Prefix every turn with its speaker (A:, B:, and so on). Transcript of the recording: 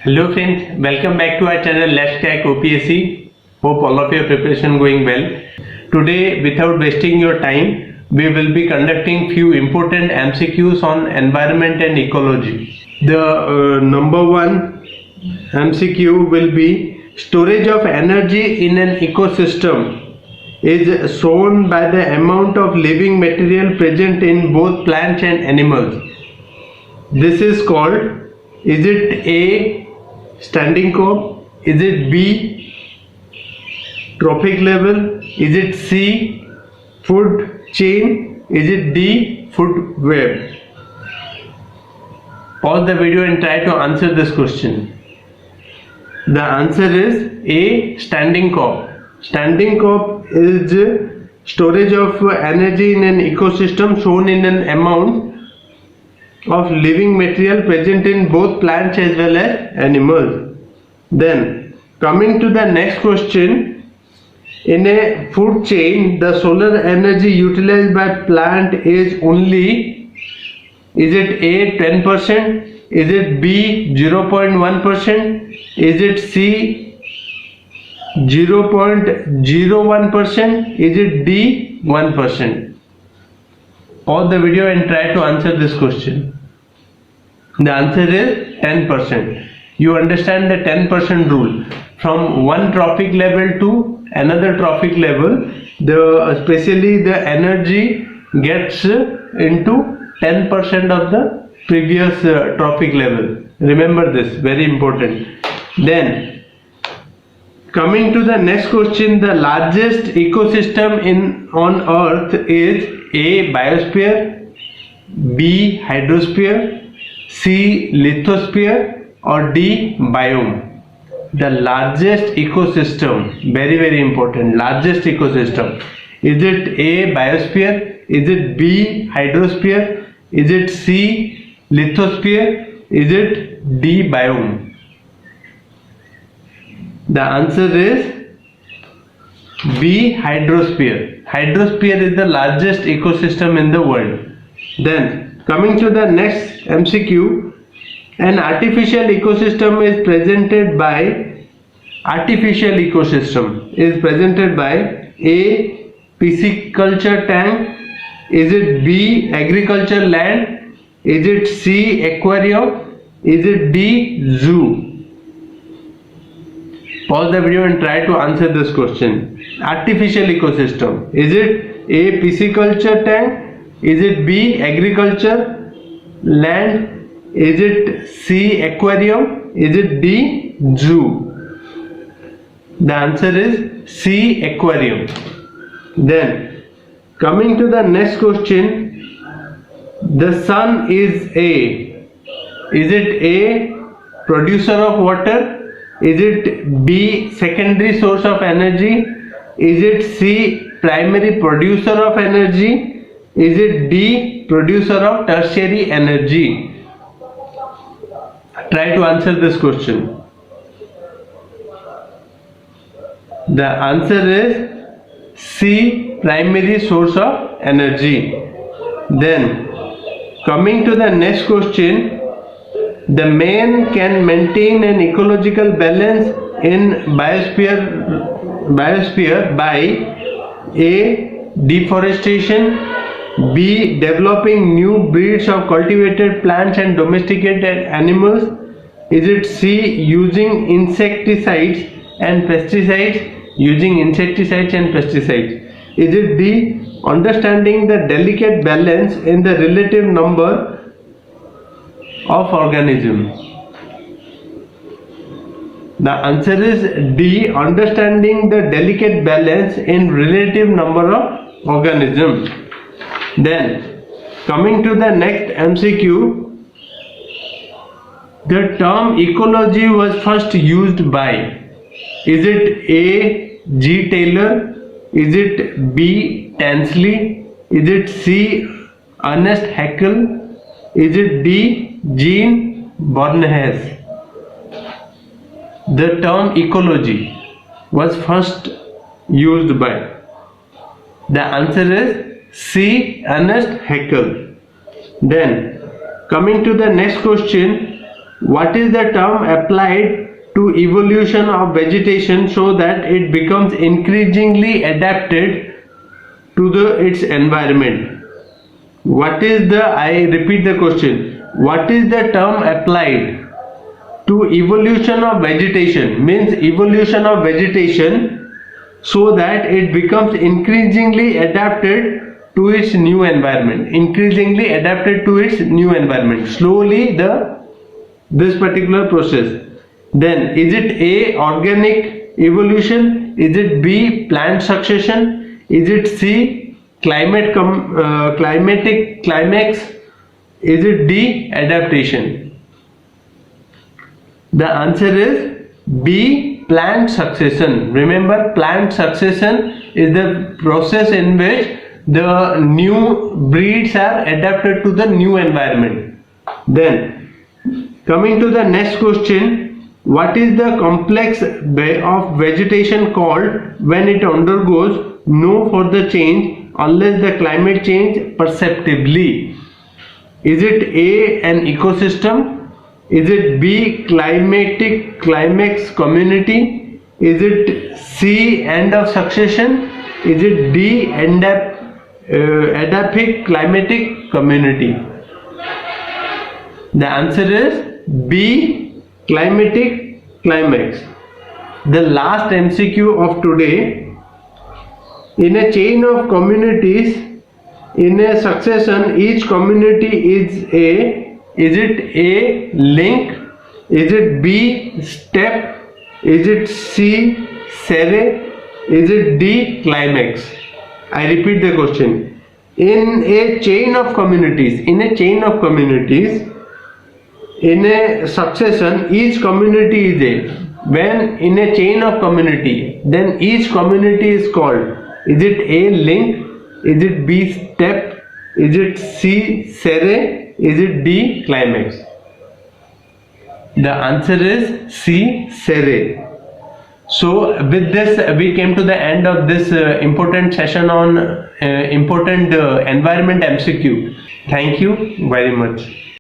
A: Hello friends, welcome back to our channel Let's Crack OPSC. Hope all of your preparation going well. Today, without wasting your time, we will be conducting few important MCQs on environment and ecology. The number one MCQ will be storage of energy in an ecosystem is shown by the amount of living material present in both plants and animals. This is called, is it A, standing curve, is it B, trophic level, is it C, food chain, is it D, food web? Pause the video and try to answer this question. The answer is A, standing curve. Standing curve is storage of energy in an ecosystem shown in an amount of living material present in both plants as well as animals. Then coming to the next question, in a food chain the solar energy utilized by plant is only, is it A 10%, is it B 0.1%, is it C 0.01%, is it D 1%? Pause the video and try to answer this question. The answer is 10%. You understand the 10% rule. From one trophic level to another trophic level, especially the energy gets into 10% of the previous trophic level. Remember this, very important. Then coming to the next question, the largest ecosystem on earth is A, biosphere, B, hydrosphere, C, lithosphere, or D, biome. The largest ecosystem, very important, largest ecosystem. Is it A, biosphere, is it B, hydrosphere, is it C, lithosphere, is it D, biome? The answer is B, hydrosphere. Hydrosphere is the largest ecosystem in the world. Then coming to the next MCQ, an artificial ecosystem is presented by A, pisciculture tank, is it B, agriculture land, is it C, aquarium, is it D, zoo? Pause the video and try to answer this question. Artificial ecosystem, is it A, pisciculture tank, is it B, agriculture land, is it C, aquarium, is it D, zoo? The answer is C, aquarium. Then coming to the next question, the sun is it A, producer of water, is it B, secondary source of energy, is it C, primary producer of energy, is it D, producer of tertiary energy? Try to answer this question. The answer is C, primary source of energy. Then coming to the next question, the man can maintain an ecological balance in biosphere by A, deforestation, B, developing new breeds of cultivated plants and domesticated animals, is it C, using insecticides and pesticides, is it D, understanding the delicate balance in the relative number of organisms? The answer is D, understanding the delicate balance in relative number of organisms. Then coming to the next MCQ, the term ecology was first used by, is it A, G. Taylor, is it B, Tansley, is it C, Ernest Haeckel, is it D, Jean Bornhuys? The term ecology was first used by. The answer is C, Ernest Haeckel. Then coming to the next question, What is the term applied to evolution of vegetation so that it becomes increasingly adapted to its environment? What is the, I repeat the question, what is the term applied to evolution of vegetation? Means evolution of vegetation so that it becomes increasingly adapted to its new environment. Increasingly adapted to its new environment. Slowly this particular process. Then is it A, organic evolution? Is it B, plant succession? Is it C, climatic climax? Is it D, adaptation? The answer is B, plant succession. Remember, plant succession is the process in which the new breeds are adapted to the new environment. Then coming to the next question, what is the complex of vegetation called when it undergoes no further change unless the climate change perceptibly? Is it A, an ecosystem? Is it B, climatic climax community? Is it C, end of succession? Is it D, adaptive climatic community? The answer is B, climatic climax. The last MCQ of today. In a chain of communities, in a succession, each community is it A, link? Is it B, step? Is it C, series? Is it D, climax? I repeat the question. In a chain of communities, in a succession, each community is A. When in a chain of community, then each community is called, is it A, link? Is it B, step? Is it C, series? Is it D, climax? The answer is C, series. So with this we came to the end of this important session on important environment MCQ. Thank you very much.